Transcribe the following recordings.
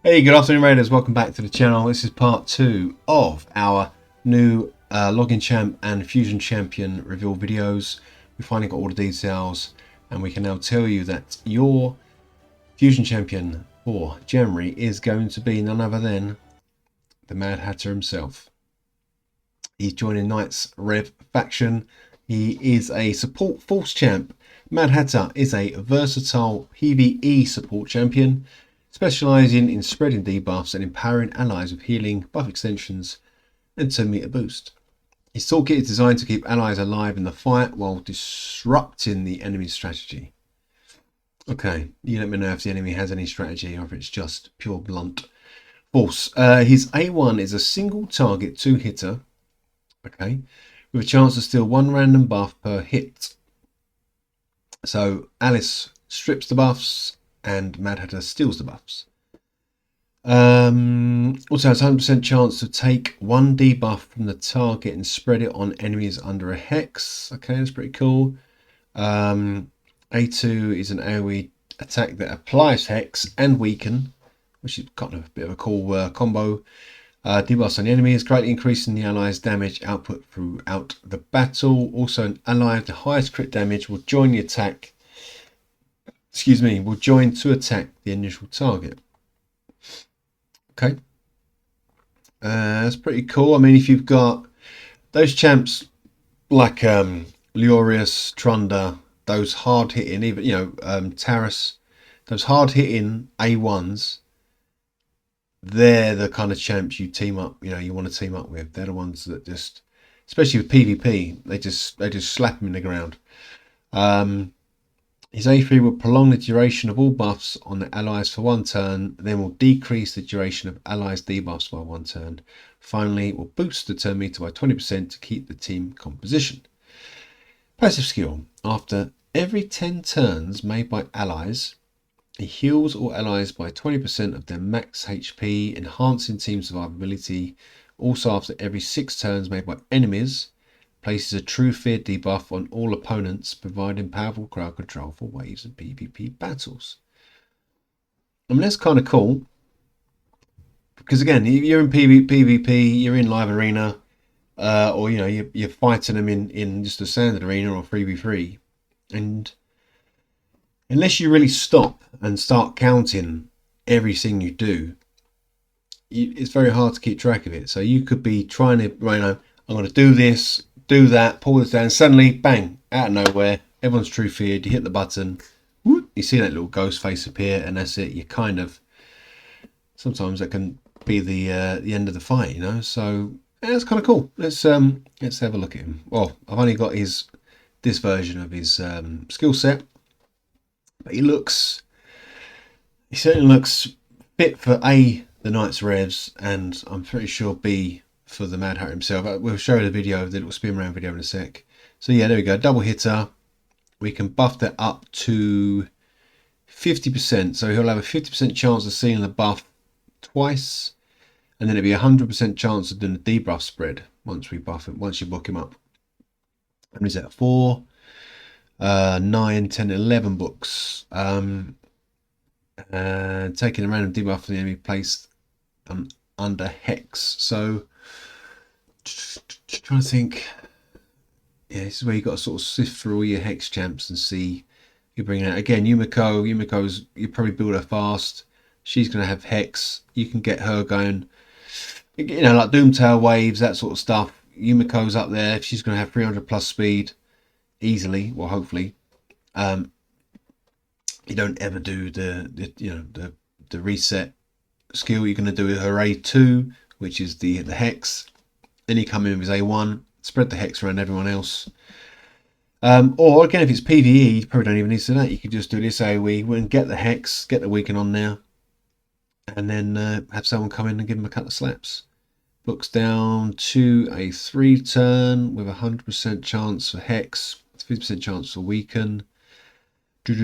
Hey, good afternoon Raiders, welcome back to the channel. This is part 2 of our new Login Champ and Fusion Champion reveal videos. We finally got all the details and we can now tell you that your Fusion Champion for January is going to be none other than the Mad Hatter himself. He's joining Knights Rev faction. He is a support force champ. Mad Hatter is a versatile PvE support champion, specialising in spreading debuffs and empowering allies with healing, buff extensions and 10 meter boost. His toolkit is designed to keep allies alive in the fight while disrupting the enemy's strategy. Okay, you let me know if the enemy has any strategy or if it's just pure blunt force. His A1 is a single target 2-hitter, okay, with a chance to steal one random buff per hit. So Alice strips the buffs and Mad Hatter steals the buffs. Also has 100% chance to take one debuff from the target and spread it on enemies under a hex. Okay, that's pretty cool. A2 is an AoE attack that applies hex and weaken, which is kind of a bit of a cool combo. Debuffs on the enemies, greatly increasing the allies' damage output throughout the battle. Also, an ally with the highest crit damage will join the attack. Will join to attack the initial target. Okay, that's pretty cool. I mean, if you've got those champs like Leorius, Trunda, those hard hitting, even Taras, those hard hitting A1s, they're the kind of champs you team up. You want to team up with. They're the ones that just, especially with PvP, they just slap them in the ground. His A3 will prolong the duration of all buffs on the allies for 1 turn, then will decrease the duration of allies' debuffs by 1 turn. Finally, it will boost the turn meter by 20% to keep the team composition. Passive skill. After every 10 turns made by allies, he heals all allies by 20% of their max HP, enhancing team survivability. Also, after every 6 turns made by enemies, places a true fear debuff on all opponents, providing powerful crowd control for waves and PvP battles. I mean, that's kind of cool. Because again, if you're in PvP, you're in live arena, or you're fighting them in just a standard arena or 3v3, and unless you really stop and start counting everything you do, it's very hard to keep track of it. So you could be trying to, I'm going to do this, do that, pull this down, suddenly, bang, out of nowhere, everyone's true feared, you hit the button, whoop, you see that little ghost face appear, and that's it. You kind of, sometimes that can be the end of the fight, so yeah, that's kind of cool. Let's have a look at him. Well, I've only got this version of his skill set, but he certainly looks fit for A, the Knights Revs, and I'm pretty sure B, for the Mad Hatter himself. We'll show the video, the little spin around video in a sec. So yeah, there we go, double hitter. We can buff that up to 50%, so he'll have a 50% chance of seeing the buff twice, and then it'll be a 100% chance of doing the debuff spread once we buff him, once you book him up. And is that 4, 9, 10, 11 books. Taking a random debuff from the enemy placed under hex. So trying to think, yeah, this is where you got to sort of sift through all your hex champs and see you bring out. Again, Yumiko's, you probably build her fast. She's going to have hex. You can get her going, like Doomtail waves, that sort of stuff. Yumiko's up there. She's going to have 300 plus speed easily. Well, hopefully. You don't ever do the reset skill. You're going to do her A2, which is the hex. Then you come in with A1, spread the hex around everyone else. Or again, if it's PvE, you probably don't even need to do that. You could just do this AoE and get the hex, get the weaken on there, and then have someone come in and give them a couple of slaps. Books down to a 3 turn with a 100% chance for hex, 50% chance for weaken. 3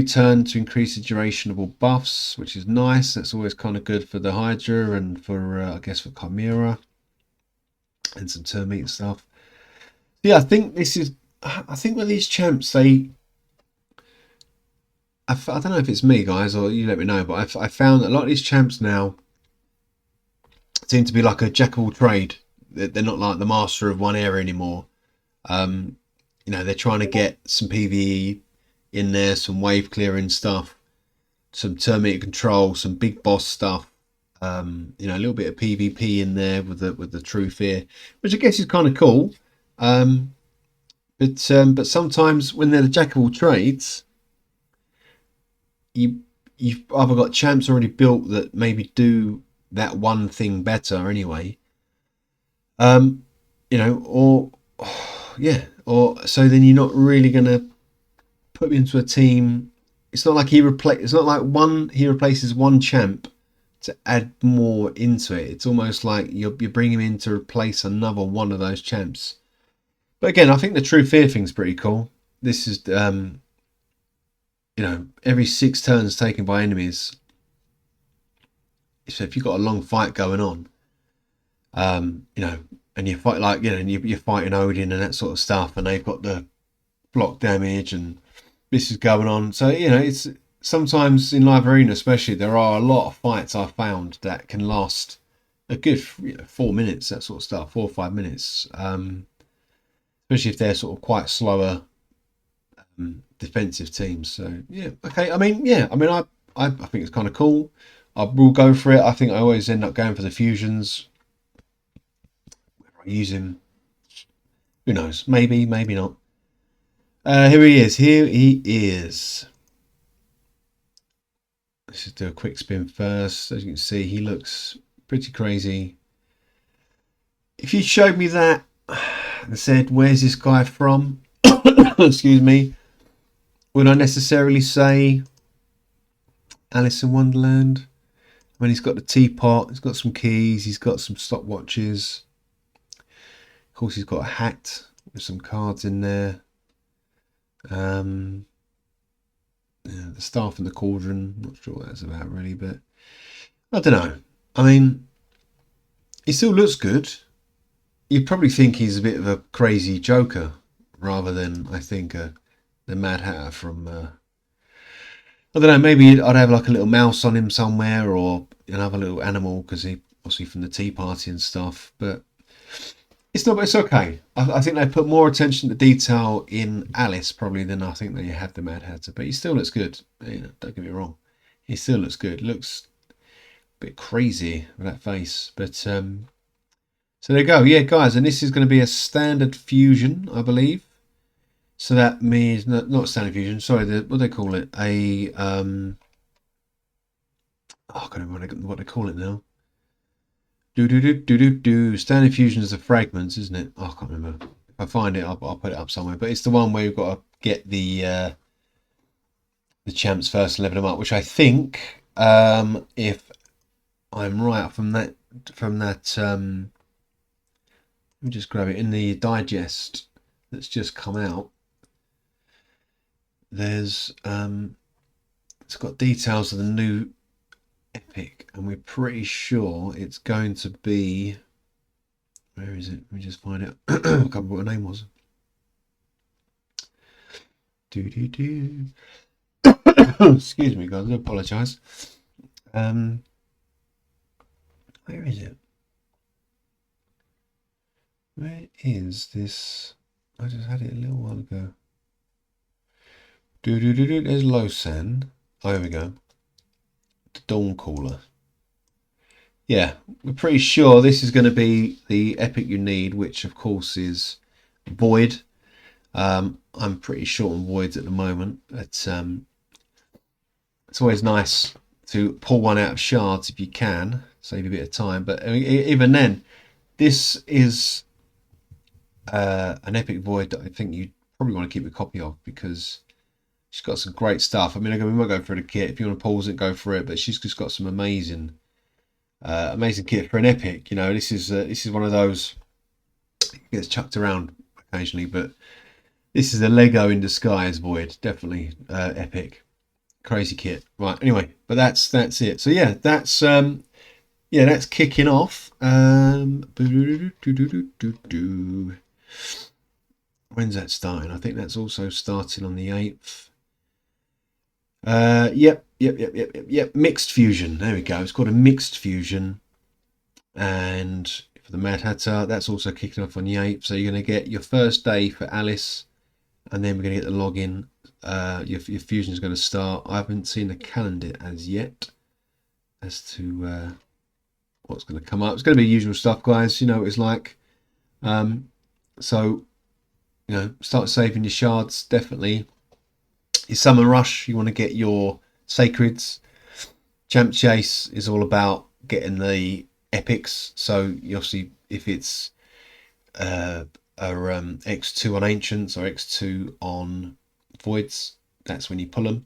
turn to increase the duration of all buffs, which is nice. That's always kind of good for the Hydra and for I guess for Chimera and some termite stuff. Yeah, I think with these champs, I don't know if it's me, guys, or you let me know, but I found a lot of these champs now seem to be like a jack of all trade. They're not like the master of one area anymore. Um, they're trying to get some PvE in there, some wave clearing stuff, some termite control, some big boss stuff. A little bit of PvP in there with the true fear, which I guess is kind of cool. But sometimes when they're the jack of all trades, you've either got champs already built that maybe do that one thing better anyway. Or yeah, or so then you're not really gonna put me into a team. It's not like It's not like he replaces one champ to add more into it. It's almost like you're bringing him in to replace another one of those champs. But again, I think the true fear thing's pretty cool. This is every 6 turns taken by enemies. So if you've got a long fight going on, and you fight and you're fighting Odin and that sort of stuff, and they've got the block damage, and this is going on. So it's sometimes in live arena, especially, there are a lot of fights I've found that can last a good 4 minutes, that sort of stuff, 4 or 5 minutes. Especially if they're sort of quite slower defensive teams. So yeah, okay. I think it's kind of cool. I will go for it. I think I always end up going for the fusions. Whether I use him, who knows? Maybe, maybe not. Here he is. Here he is. Let's just do a quick spin first. As you can see, he looks pretty crazy. If you showed me that and said, "Where's this guy from?" Excuse me. Would I necessarily say Alice in Wonderland? I mean, he's got the teapot, he's got some keys, he's got some stopwatches. Of course, he's got a hat with some cards in there. The staff in the cauldron. Not sure what that's about really, but I don't know. I mean, he still looks good. You'd probably think he's a bit of a crazy Joker rather than, I think, the Mad Hatter from. I don't know. Maybe I'd have like a little mouse on him somewhere, or another little animal, because he obviously from the Tea Party and stuff. But it's not. It's okay. I think they put more attention to detail in Alice probably than I think they had the Mad Hatter. But he still looks good. Don't get me wrong. He still looks good. Looks a bit crazy with that face. But so there you go. Yeah, guys, and this is going to be a standard fusion, I believe. So that means not standard fusion. Sorry, what do they call it? I can't remember what they call it now. Standard fusion is the fragments, isn't it? I can't remember. If I find it, I'll put it up somewhere. But it's the one where you've got to get the champs first and level them up, which I think, if I'm right from that, let me just grab it in the digest that's just come out. There's it's got details of the new epic, and we're pretty sure it's going to be, where is it? Let me just find it. I can't remember what her name was. Excuse me, guys, I do apologise. Where is it? Where is this? I just had it a little while ago. There's Losan. Oh, here we go. The Dawn Caller. Yeah, we're pretty sure this is going to be the epic you need, which of course is Void. I'm pretty short on Voids at the moment, but it's always nice to pull one out of shards if you can, save a bit of time. But I mean, even then, this is an epic Void that I think you probably want to keep a copy of, because she's got some great stuff. I mean, we might go for the kit. If you want to pause it, go for it. But she's just got some amazing kit for an epic. This is one of those, it gets chucked around occasionally, but this is a Lego in disguise Void. Definitely epic, crazy kit. Right. Anyway, but that's it. So yeah, that's kicking off. When's that starting? I think that's also starting on the 8th. Yep. Mixed fusion. There we go. It's called a mixed fusion. And for the Mad Hatter, that's also kicking off on the 8th. So you're going to get your first day for Alice, and then we're going to get the login. Your fusion is going to start. I haven't seen the calendar as yet as to what's going to come up. It's going to be usual stuff, guys. You know what it's like. So, you know, start saving your shards, definitely. Your Summer Rush, you want to get your Sacreds. Champ Chase is all about getting the epics. So, you obviously, if it's X2 on Ancients or X2 on Voids, that's when you pull them.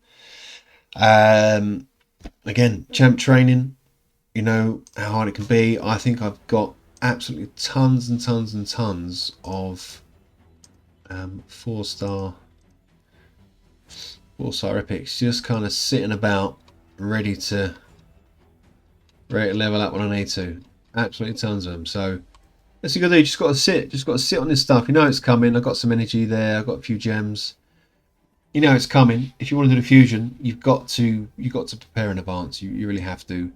Again, Champ Training, you know how hard it can be. I think I've got absolutely tons and tons and tons of 4-star epics just kind of sitting about ready to level up when I need to. Absolutely tons of them. So that's what you got to do. You just got to sit on this stuff. You know it's coming. I've got some energy there. I've got a few gems. You know it's coming. If you want to do the fusion, you've got to prepare in advance. You really have to.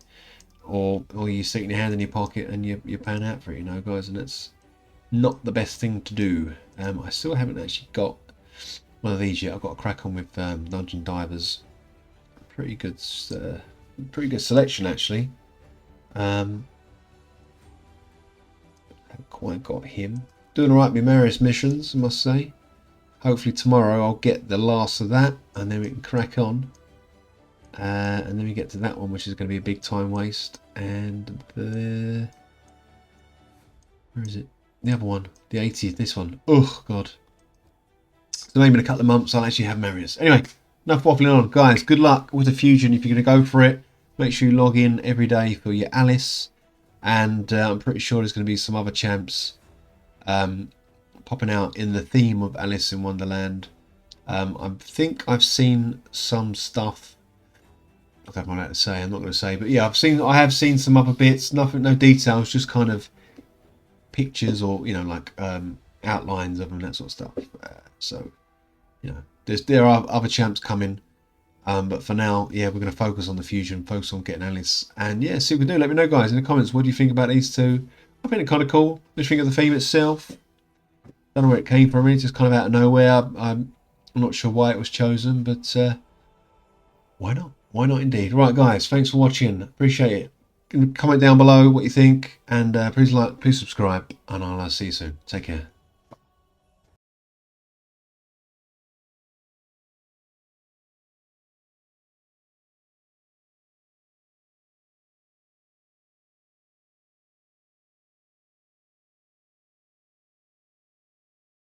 Or you stick your hand in your pocket and you pan out for it, you know, guys, and it's not the best thing to do. I still haven't actually got one of these yet. I've got a crack on with Dungeon Divers. Pretty good selection actually. Haven't quite got him. Doing alright with various missions, I must say. Hopefully tomorrow I'll get the last of that, and then we can crack on. And then we get to that one, which is going to be a big time waste. And where is it? The other one, the 80th. This one. Oh God. So maybe in a couple of months I'll actually have Marius. Anyway, enough waffling on, guys. Good luck with the fusion if you're going to go for it. Make sure you log in every day for your Alice, and I'm pretty sure there's going to be some other champs popping out in the theme of Alice in Wonderland. I think I've seen some stuff. I don't know what to say. I'm not going to say, but yeah, I have seen some other bits. Nothing, no details, just kind of pictures or you know like outlines of them, that sort of stuff. So you know, there are other champs coming, but for now, yeah, we're going to focus on the fusion, focus on getting Alice, and yeah, see what we can do. Let me know, guys, in the comments. What do you think about these two? I think they're kind of cool. What do you think of the theme itself? Don't know where it came from. It's just kind of out of nowhere. I'm not sure why it was chosen, but why not? Why not indeed? Right, guys, thanks for watching. Appreciate it. Comment down below what you think, and please like, please subscribe, and I'll see you soon. Take care.